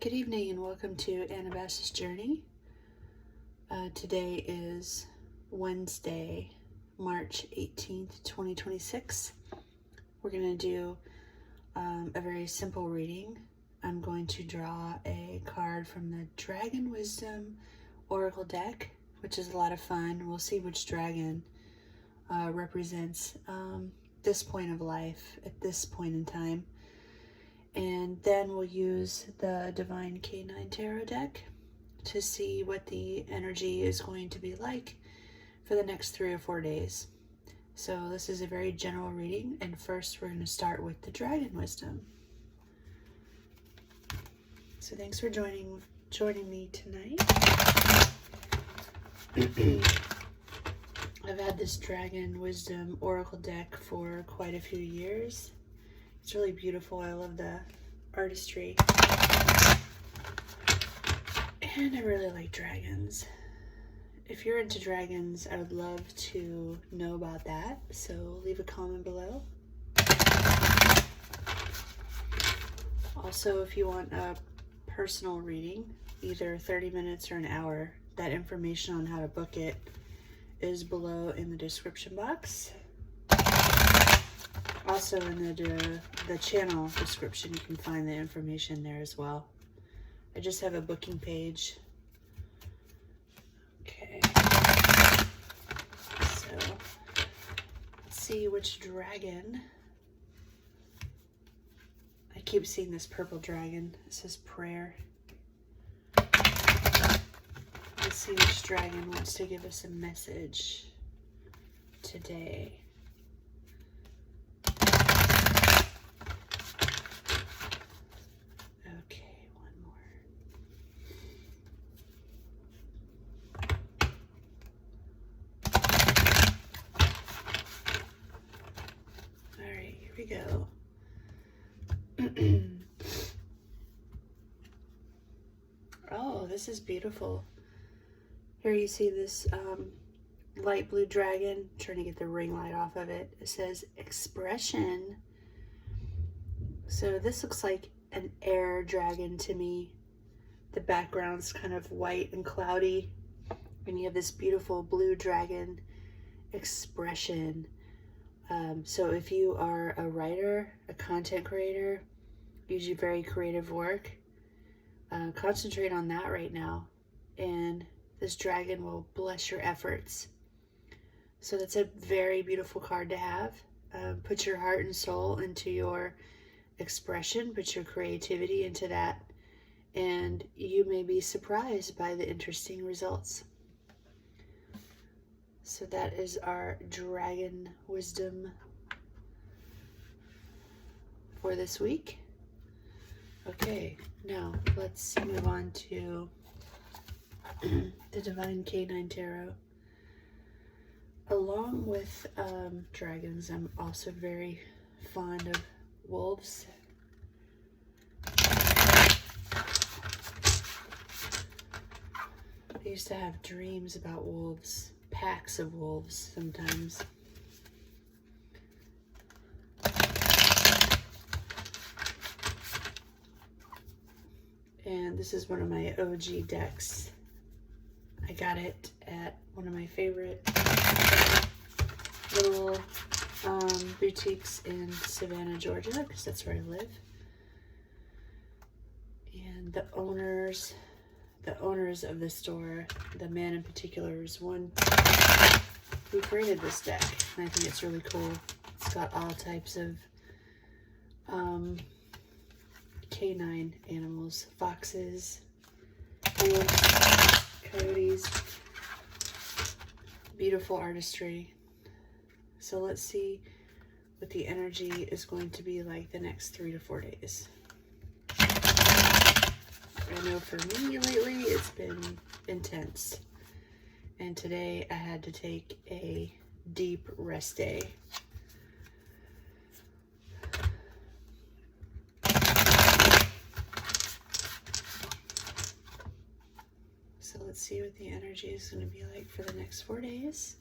Good evening and welcome to Annabeth's Journey. Today is Wednesday, March 18th, 2026. We're going to do a very simple reading. I'm going to draw a card from the Dragon Wisdom Oracle deck, which is a lot of fun. We'll see which dragon represents this point of life at this point in time. And then we'll use the Divine K9 Tarot deck to see what the energy is going to be like for the next 3 or 4 days. So this is a very general reading, and first we're going to start with the Dragon Wisdom. So thanks for joining me tonight. I've had this Dragon Wisdom Oracle deck for quite a few years. It's really beautiful. I love the artistry. And I really like dragons. If you're into dragons, I would love to know about that. So leave a comment below. Also, if you want a personal reading, either 30 minutes or an hour, that information on how to book it is below in the description box. Also in the channel description, you can find the information there as well. I just have a booking page. Okay. So, let's see which dragon. I keep seeing this purple dragon. It says prayer. Let's see which dragon wants to give us a message today. Here we go. Oh, this is beautiful. Here you see this light blue dragon. I'm trying to get the ring light off of it. It says expression. So this looks like an air dragon to me. The background's kind of white and cloudy. And you have this beautiful blue dragon expression. So if you are a writer, a content creator, you do very creative work, concentrate on that right now, and this dragon will bless your efforts. So that's a very beautiful card to have. Put your heart and soul into your expression, put your creativity into that, and you may be surprised by the interesting results. So that is our Dragon Wisdom for this week. Okay, now let's move on to the Divine K9 Tarot. Along with dragons, I'm also very fond of wolves. I used to have dreams about wolves. Packs of wolves sometimes. And this is one of my OG decks. I got it at one of my favorite little boutiques in Savannah, Georgia, because that's where I live. And the owners of the store, the man in particular, is one who created this deck, and I think it's really cool. It's got all types of canine animals, foxes, wolves, coyotes, beautiful artistry. So let's see what the energy is going to be like the next 3 to 4 days. I know for me lately it's been intense, and today I had to take a deep rest day. So let's see what the energy is going to be like for the next 4 days.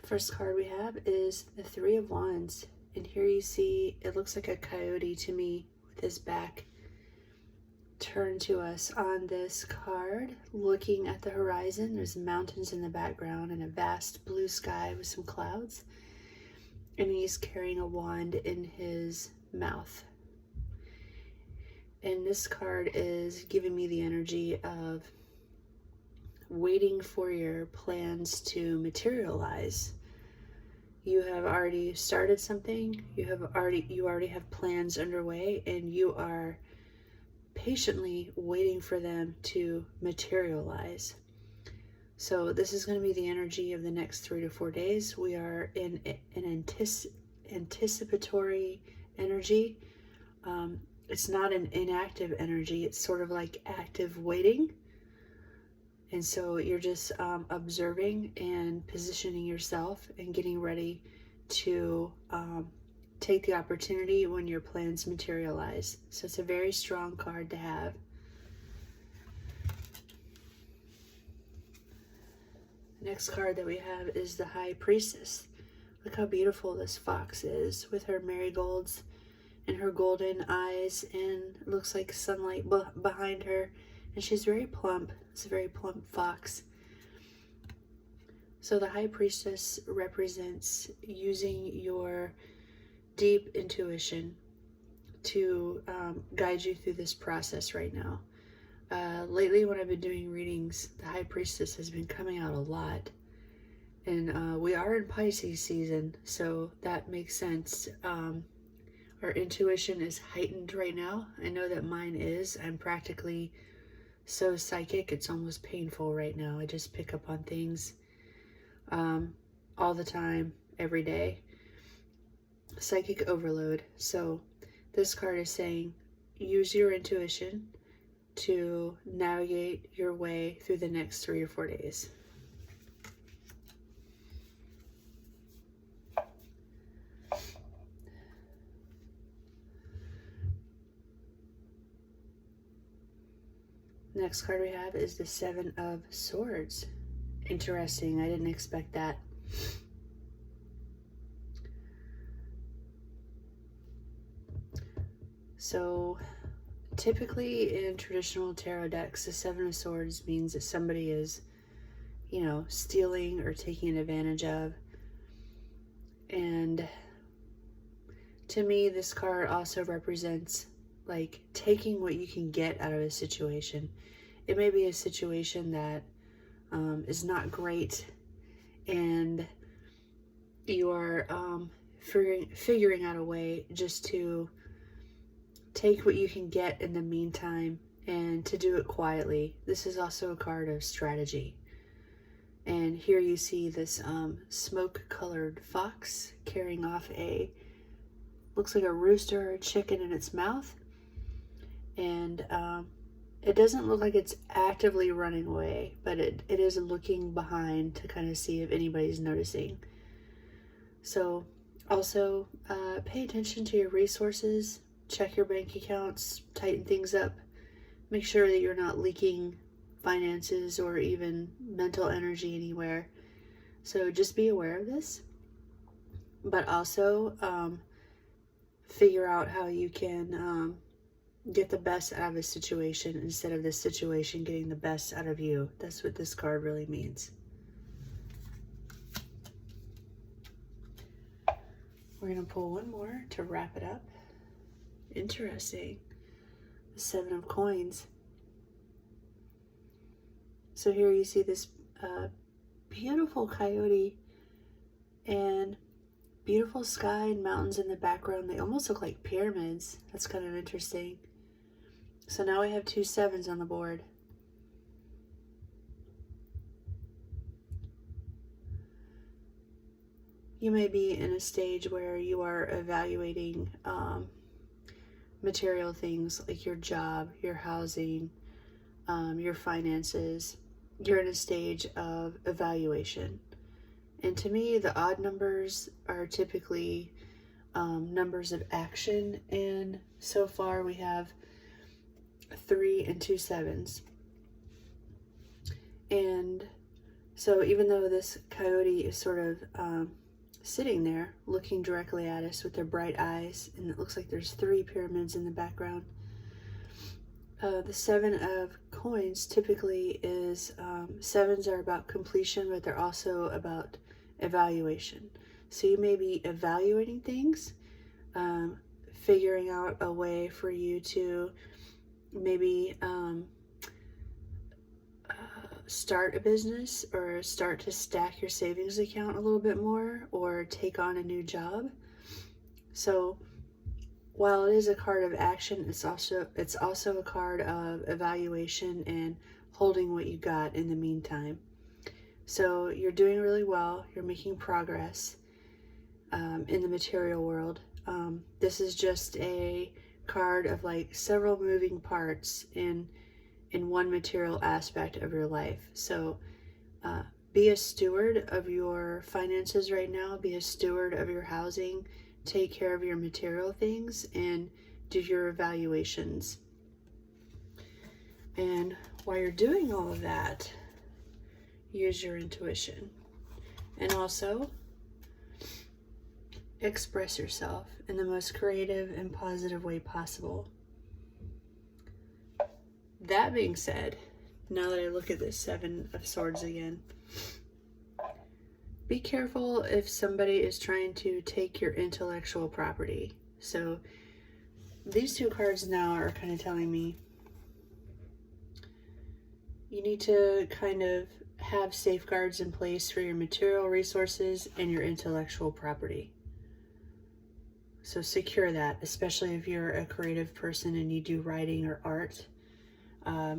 First card we have is the Three of Wands. And here you see, it looks like a coyote to me with his back turned to us on this card, looking at the horizon. There's mountains in the background and a vast blue sky with some clouds. And he's carrying a wand in his mouth. And this card is giving me the energy of waiting for your plans to materialize. You have already started something, you already have plans underway, and you are patiently waiting for them to materialize. So this is going to be the energy of the next 3 to 4 days. We are in an anticipatory energy. It's not an inactive energy. It's sort of like active waiting. And so you're just observing and positioning yourself and getting ready to take the opportunity when your plans materialize. So it's a very strong card to have. The next card that we have is the High Priestess. Look how beautiful this fox is with her marigolds and her golden eyes, and it looks like sunlight behind her, and she's very plump. It's a very plump fox. So the High Priestess represents using your deep intuition to guide you through this process right now. Lately, when I've been doing readings, the High Priestess has been coming out a lot. And we are in Pisces season, so that makes sense. Our intuition is heightened right now. I know that mine is. I'm practically so psychic, it's almost painful right now. I just pick up on things all the time, every day. Psychic overload. So this card is saying, use your intuition to navigate your way through the next 3 or 4 days. Next card we have is the Seven of Swords. Interesting. I didn't expect that. So typically in traditional tarot decks, the Seven of Swords means that somebody is, you know, stealing or taking advantage of. And to me, this card also represents like taking what you can get out of a situation. It may be a situation that is not great, and you are figuring out a way just to take what you can get in the meantime and to do it quietly. This is also a card of strategy. And here you see this smoke-colored fox carrying off looks like a rooster or a chicken in its mouth. And it doesn't look like it's actively running away, but it is looking behind to kind of see if anybody's noticing. So also pay attention to your resources, check your bank accounts, tighten things up, make sure that you're not leaking finances or even mental energy anywhere. So just be aware of this, but also figure out how you can get the best out of a situation instead of the situation getting the best out of you. That's what this card really means. We're going to pull one more to wrap it up. Interesting. The Seven of Coins. So here you see this beautiful coyote and beautiful sky and mountains in the background. They almost look like pyramids. That's kind of interesting. So now we have 2 sevens on the board. You may be in a stage where you are evaluating material things like your job, your housing, your finances. You're in a stage of evaluation. And to me, the odd numbers are typically numbers of action. And so far we have 3 and 2 sevens. And So even though this coyote is sort of sitting there looking directly at us with their bright eyes, and it looks like there's 3 pyramids in the background, the 7 of coins typically is, 7s are about completion, but they're also about evaluation. So you may be evaluating things, figuring out a way for you to maybe start a business, or start to stack your savings account a little bit more, or take on a new job. So while it is a card of action, it's also a card of evaluation and holding what you got in the meantime. So you're doing really well. You're making progress in the material world. This is just a card of like several moving parts in one material aspect of your life. So be a steward of your finances right now. Be a steward of your housing. Take care of your material things and do your evaluations. And while you're doing all of that, use your intuition. And also express yourself in the most creative and positive way possible. That being said, now that I look at this 7 of Swords again, be careful if somebody is trying to take your intellectual property. So these 2 cards now are kind of telling me you need to kind of have safeguards in place for your material resources and your intellectual property. So secure that, especially if you're a creative person and you do writing or art.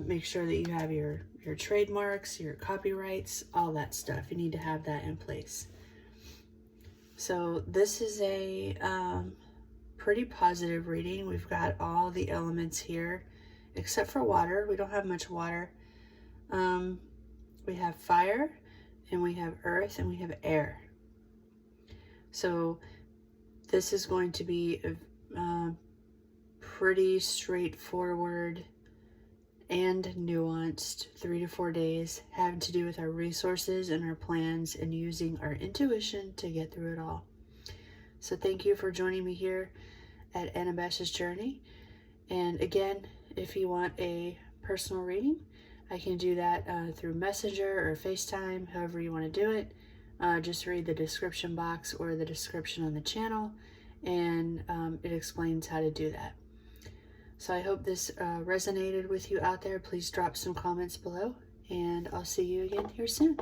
Make sure that you have your trademarks, your copyrights, all that stuff. You need to have that in place. So this is a pretty positive reading. We've got all the elements here, except for water. We don't have much water. We have fire, and we have earth, and we have air. So this is going to be a pretty straightforward and nuanced 3 to 4 days, having to do with our resources and our plans and using our intuition to get through it all. So thank you for joining me here at Annabesh's Journey. And again, if you want a personal reading, I can do that through Messenger or FaceTime, however you want to do it. Just read the description box or the description on the channel, and it explains how to do that. So I hope this resonated with you out there. Please drop some comments below, and I'll see you again here soon.